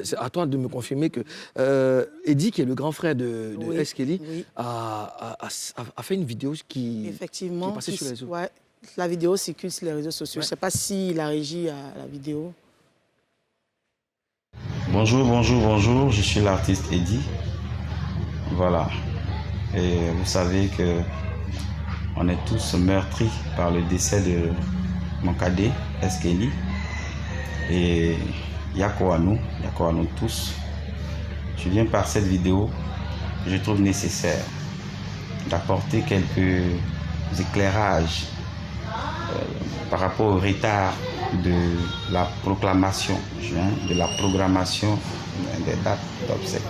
C'est à toi de me confirmer que Eddie, qui est le grand frère de S. Kelly, a fait une vidéo qui est passée sur les réseaux. Ouais, la vidéo circule sur les réseaux sociaux. Je ne sais pas si la régie a la vidéo. Bonjour, bonjour, bonjour. Je suis l'artiste Eddie. Voilà. Et vous savez que on est tous meurtris par le décès de mon cadet, S. Kelly. Et yako à nous tous. Je viens par cette vidéo, je trouve nécessaire d'apporter quelques éclairages par rapport au retard de la proclamation, de la programmation des dates d'obsèques.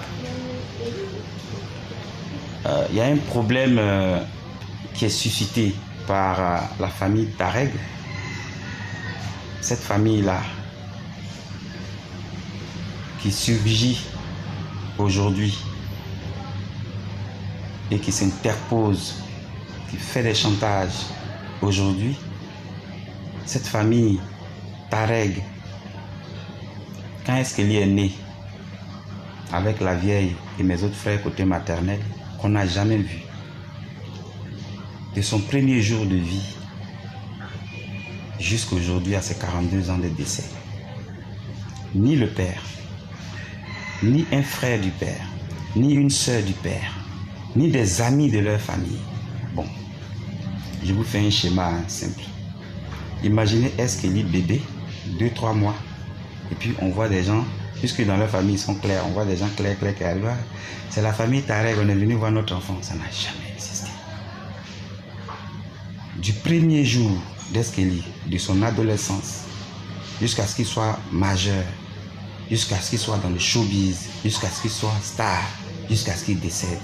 Il y a un problème qui est suscité par la famille Tareg. Cette famille-là, qui surgit aujourd'hui et qui s'interpose, qui fait des chantages aujourd'hui, cette famille Tareg, quand est-ce qu'elle est née avec la vieille et mes autres frères côté maternel, qu'on n'a jamais vu. De son premier jour de vie jusqu'à aujourd'hui, à ses 42 ans de décès, ni le père, ni un frère du père, ni une sœur du père, ni des amis de leur famille. Bon, je vous fais un schéma simple. Imaginez est-ce qu'il est bébé, 2-3 mois, et puis on voit des gens, puisque dans leur famille ils sont clairs, on voit des gens clairs qui arrivent. C'est la famille Tarek, on est venu voir notre enfant, ça n'a jamais existé. Du premier jour d'Eskeli, de son adolescence, jusqu'à ce qu'il soit majeur, jusqu'à ce qu'il soit dans le showbiz, jusqu'à ce qu'il soit star, jusqu'à ce qu'il décède.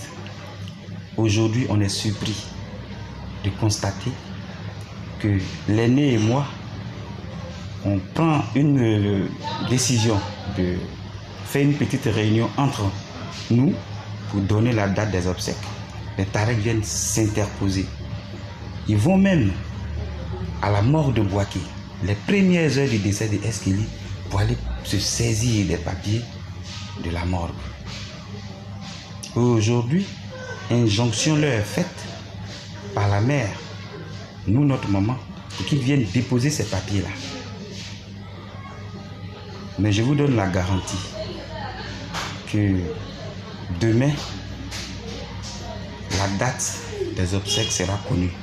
Aujourd'hui, on est surpris de constater que l'aîné et moi, on prend une décision de faire une petite réunion entre nous pour donner la date des obsèques. Les Tarek viennent s'interposer. Ils vont même à la mort de Bouaké, les premières heures du décès de S. Kelly, pour aller se saisir des papiers de la morgue. Aujourd'hui, injonction leur est faite par la mère, nous, notre maman, pour qu'ils viennent déposer ces papiers-là. Mais je vous donne la garantie que demain, la date des obsèques sera connue.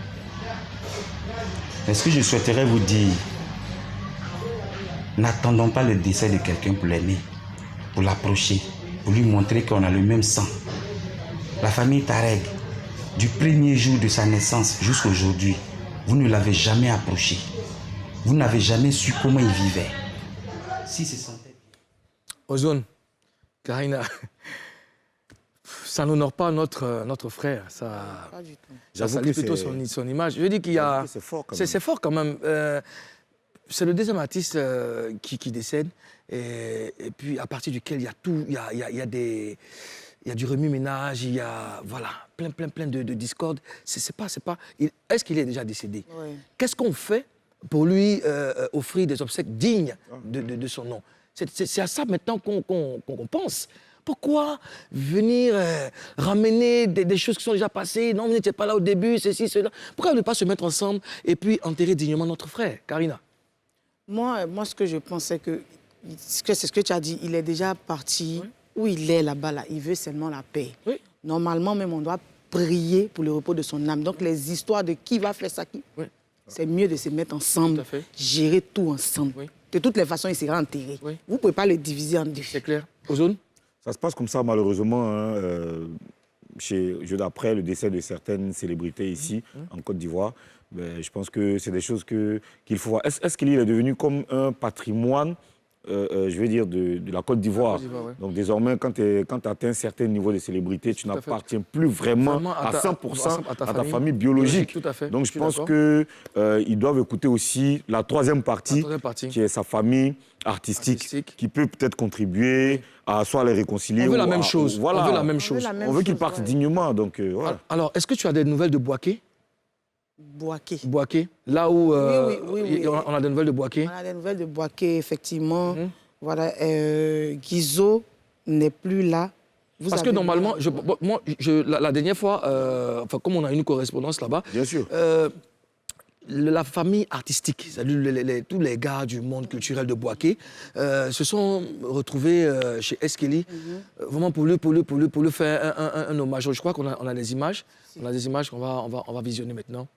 Mais ce que je souhaiterais vous dire, n'attendons pas le décès de quelqu'un pour l'aimer, pour l'approcher, pour lui montrer qu'on a le même sang. La famille Tarek, du premier jour de sa naissance jusqu'à aujourd'hui, vous ne l'avez jamais approché. Vous n'avez jamais su comment il vivait. Si se sentait... Ozone, Karina, ça n'honore pas notre frère. Ça, Pas du tout. Ça salue plutôt son image. Je dis qu'il y a... C'est fort quand même. C'est le deuxième artiste qui décède. Et puis à partir duquel il y a tout, il y a du remue-ménage, il y a voilà, plein de discorde. Est-ce qu'il est déjà décédé? Oui. Qu'est-ce qu'on fait pour lui offrir des obsèques dignes de son nom? C'est à ça maintenant qu'on pense. Pourquoi venir ramener des choses qui sont déjà passées? Non, vous n'étiez pas là au début, ceci, cela. Pourquoi ne pas se mettre ensemble et puis enterrer dignement notre frère, Karina? Moi, ce que je pense, c'est que c'est ce que tu as dit. Il est déjà parti où il est là-bas. Là. Il veut seulement la paix. Oui. Normalement, même, on doit prier pour le repos de son âme. Donc, les histoires de qui va faire ça, c'est mieux de se mettre ensemble, gérer tout ensemble. Oui. De toutes les façons, il sera enterré. Oui. Vous ne pouvez pas le diviser en deux. C'est clair. Ozone? Ça se passe comme ça, malheureusement, après le décès de certaines célébrités ici, en Côte d'Ivoire. Je pense que c'est des choses qu'il faut voir. Est-ce qu'il est devenu comme un patrimoine, je veux dire, de la Côte d'Ivoire? Donc désormais, quand tu atteins un certain niveau de célébrité, tu n'appartiens plus vraiment à 100% à ta famille biologique. Tout à fait. Donc je pense qu'ils doivent écouter aussi la troisième partie, qui est sa famille artistique, qui peut peut-être contribuer à soit les réconcilier. On veut la même chose. Voilà. On veut la même chose. On veut qu'ils partent dignement. Donc, voilà. Alors, est-ce que tu as des nouvelles de Bouaké? Bouaké. Là où oui. on a des nouvelles de Bouaké? On a des nouvelles de Bouaké, effectivement. Voilà, Guizot n'est plus là. Parce que normalement, la dernière fois, comme on a une correspondance là-bas, bien sûr. La famille artistique, c'est-à-dire tous les gars du monde culturel de Bouaké, se sont retrouvés chez Eskeli, vraiment pour lui faire un hommage. Je crois qu'on a des images. On a des images qu'on va visionner maintenant.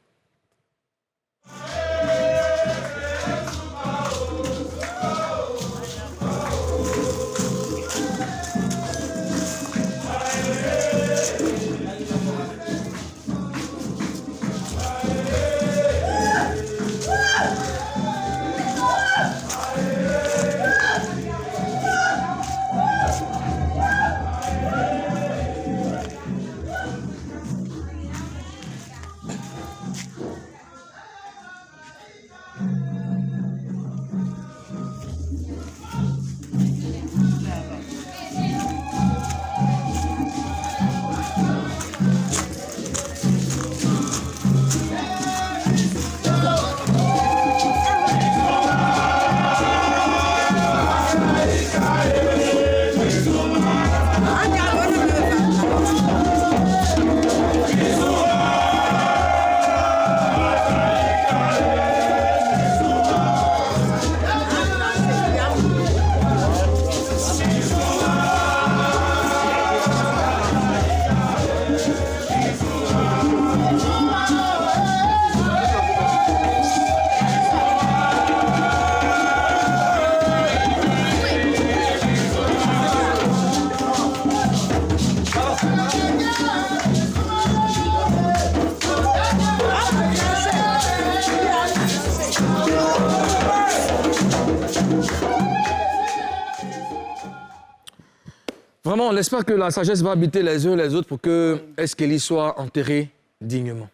Vraiment, on espère que la sagesse va habiter les uns et les autres pour que Eskeli soit enterré dignement.